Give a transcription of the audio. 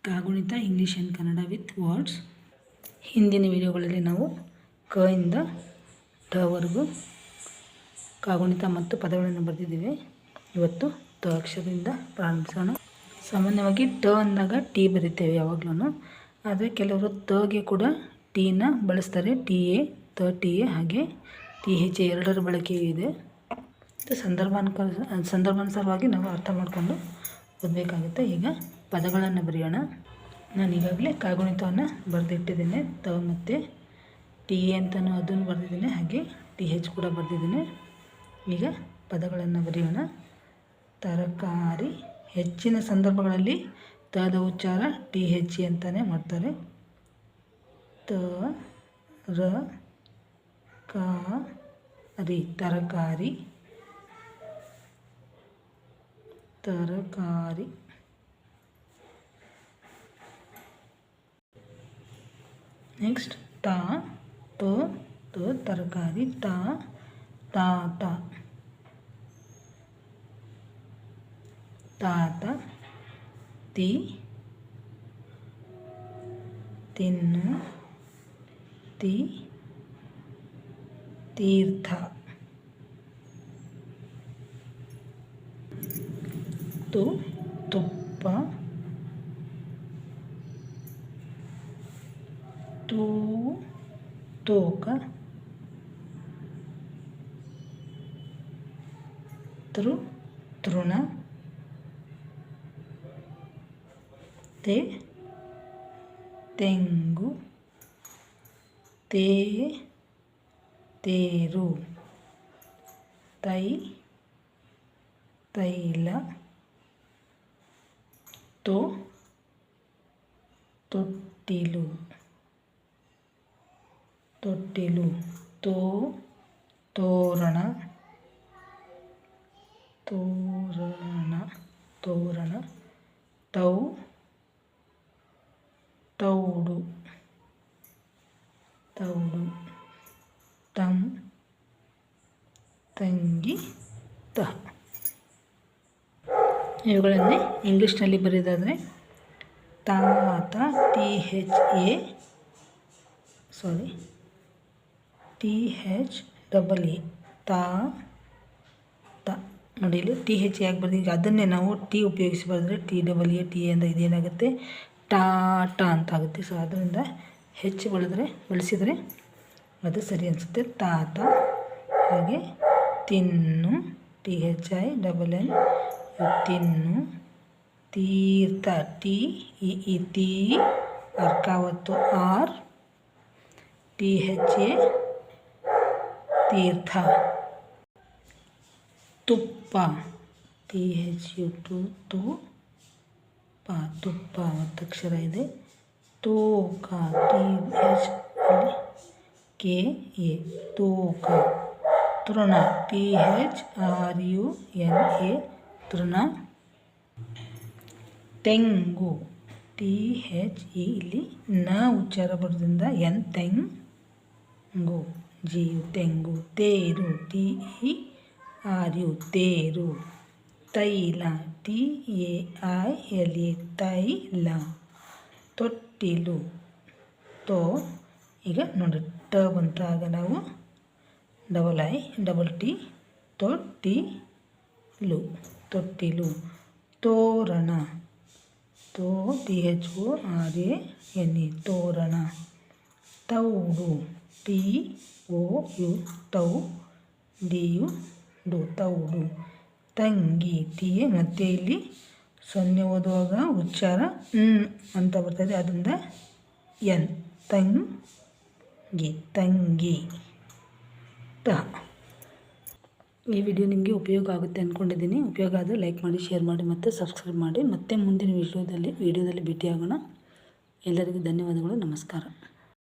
ಕಾಗುಣಿತ English and Kannada with words. ಹಿಂದಿನ ವಿಡಿಯೋಗಳಲ್ಲಿ ನಾವು ಕ ಇಂದ ಟ ವರೆಗೂ ಕಾಗುಣಿತ ಮತ್ತು ಪದಗಳನ್ನು ಬರೆದಿದ್ದೀವಿ. ಇವತ್ತು ತ ಅಕ್ಷರದಿಂದ ಪ್ರಾರಂಭಿಸೋಣ. ಸಾಮಾನ್ಯವಾಗಿ ಟ ಅಂದಾಗ ಟಿ ಬರೀತೇವೆ ಯಾವಾಗಲೂ, ಆದರೆ ಕೆಲವರು ತಗೆ ಕೂಡ ಟೀನ ಬಳಸ್ತಾರೆ. ಟಿ ಎ, ತ ಟಿ ಎ, ಹಾಗೆ ಟಿ ಹೆಚ್ ಎ ಎರಡರ ಬಳಕೆಯೂ ಇದೆ. ಸಂದರ್ಭಾನುಸಾರವಾಗಿ ನಾವು ಅರ್ಥ ಮಾಡಿಕೊಂಡು ಓದಬೇಕಾಗುತ್ತೆ. ಈಗ ಪದಗಳನ್ನು ಬರೆಯೋಣ. ನಾನು ಈಗಾಗಲೇ ಕಾಗುಣಿತವನ್ನು ಬರೆದಿಟ್ಟಿದ್ದೇನೆ. ತ ಮತ್ತು ಟಿ ಎ ಅಂತಲೂ ಅದನ್ನು ಬರೆದಿದ್ದೇನೆ, ಹಾಗೆ ಟಿ ಹೆಚ್ ಕೂಡ ಬರೆದಿದ್ದೇನೆ. ಈಗ ಪದಗಳನ್ನು ಬರೆಯೋಣ. ತರಕಾರಿ. ಹೆಚ್ಚಿನ ಸಂದರ್ಭಗಳಲ್ಲಿ ತದ ಉಚ್ಚಾರ ಟಿ ಹೆಚ್ ಎ ಅಂತಲೇ ಮಾಡ್ತಾರೆ. ತ ರ ಕ ರಿ, ತರಕಾರಿ. ತರಕಾರಿ. ನೆಕ್ಸ್ಟ್ ತಾ, ತ, ತ, ತರಕಾರಿ. ತಾ, ತಾತ. ತಾತ. ತಿ, ತಿನ್ನು. ತಿ, ತೀರ್ಥ. ತು, ತುಪ್ಪ. ತೂ, ತೂಕ. ತೃ, ತೃಣ. ತೆ, ತೆಂಗು. ತೇ, ತೇರು. ತೈ, ತೈಲ. ತೊ, ತೊಟ್ಟಿಲು. ತೊಟ್ಟಿಲು. ತೋ, ತೋರಣ. ತೋರಣ, ತೋರಣ. ತೌ, ತೌಡು. ತೌಡು. ತಂ, ತಂಗಿ. ತ. ಇವುಗಳನ್ನೇ ಇಂಗ್ಲೀಷ್ನಲ್ಲಿ ಬರೆಯೋದಾದರೆ ತಾತ, T H A, T H double A, ತಾ ತ. ನೋಡಿ ಇಲ್ಲಿ ಟಿ ಹೆಚ್ ಯಾಕೆ ಬರ್ತೀವಿ, ಈಗ ಅದನ್ನೇ ನಾವು ಟಿ ಉಪಯೋಗಿಸಿ ಬರೆದ್ರೆ ಟಿ ಡಬಲ್ ಎ, ಟಿ ಅಂತ ಇದೇನಾಗುತ್ತೆ ಟಾಟ ಅಂತ ಆಗುತ್ತೆ. ಸೊ ಅದರಿಂದ ಹೆಚ್ಚು ಬಳಸಿದರೆ ಅದು ಸರಿ ಅನಿಸುತ್ತೆ. ತಾತ. ಹಾಗೆ ತಿನ್ನು, T H I double N, ತಿನ್ನು. ತೀರ್ಥ, ಟಿ ಇ ತಿ, ಅರ್ಕಾವತ್ತು ಆರ್, ಟಿ ಹೆಚ್ ಎ, ತೀರ್ಥ. ತುಪ್ಪ, ಟಿ ಹೆಚ್ ಯು ಟು, ತು ಪ, ತುಪ್ಪ ಒತ್ತಕ್ಷರ ಇದೆ. ತೂಕ, ಟಿ ಹೆಚ್ ಕೆ ಎ, ತೂಕ. ತೃಣ, T H R U N A, ತೃಣ. ತೆಂಗು, ಟಿ ಹೆಚ್ ಇ, ಇಲ್ಲಿ ನ ಉಚ್ಚಾರ ಬರೋದ್ರಿಂದ ಎನ್, ತೆಂಗು, ಜಿ ಯು, ತೆಂಗು. ತೇರು, ಟಿ ಇ ಆರ್ ಯು, ತೇರು. ತೈಲ, T A I L A, ತೈಲ. ತೊಟ್ಟಿಲು. ತೋ, ಈಗ ನೋಡಿ ಟ ಬಂತಾಗ ನಾವು ಡಬಲ್ ಐ ಡಬಲ್ ಟಿ, ತೊಟ್ಟಿಲು, ತೊಟ್ಟಿಲು. ತೋರಣ, ತೋ, T H O R A N A, ತೋರಣ. ತೌಡು, ಟಿ ಒ ಯು, ತೌ, ಡಿ ಯು, ಡು, ತೌಡು. ತಂಗಿ, ಟಿ ಎ, ಮತ್ತೆ ಇಲ್ಲಿ ಸೊನ್ನೆ ಓದುವಾಗ ಉಚ್ಚಾರ ಅಂತ ಬರ್ತದೆ, ಅದರಿಂದ ಎನ್, ತಂಗಿ, ತಂಗಿ. ತ. ಈ ವಿಡಿಯೋ ನಿಮಗೆ ಉಪಯೋಗ ಆಗುತ್ತೆ ಅಂದ್ಕೊಂಡಿದ್ದೀನಿ. ಉಪಯೋಗ ಆದರೆ ಲೈಕ್ ಮಾಡಿ, ಶೇರ್ ಮಾಡಿ ಮತ್ತು ಸಬ್ಸ್ಕ್ರೈಬ್ ಮಾಡಿ. ಮತ್ತೆ ಮುಂದಿನ ವಿಡಿಯೋದಲ್ಲಿ ಭೇಟಿಯಾಗೋಣ. ಎಲ್ಲರಿಗೂ ಧನ್ಯವಾದಗಳು. ನಮಸ್ಕಾರ.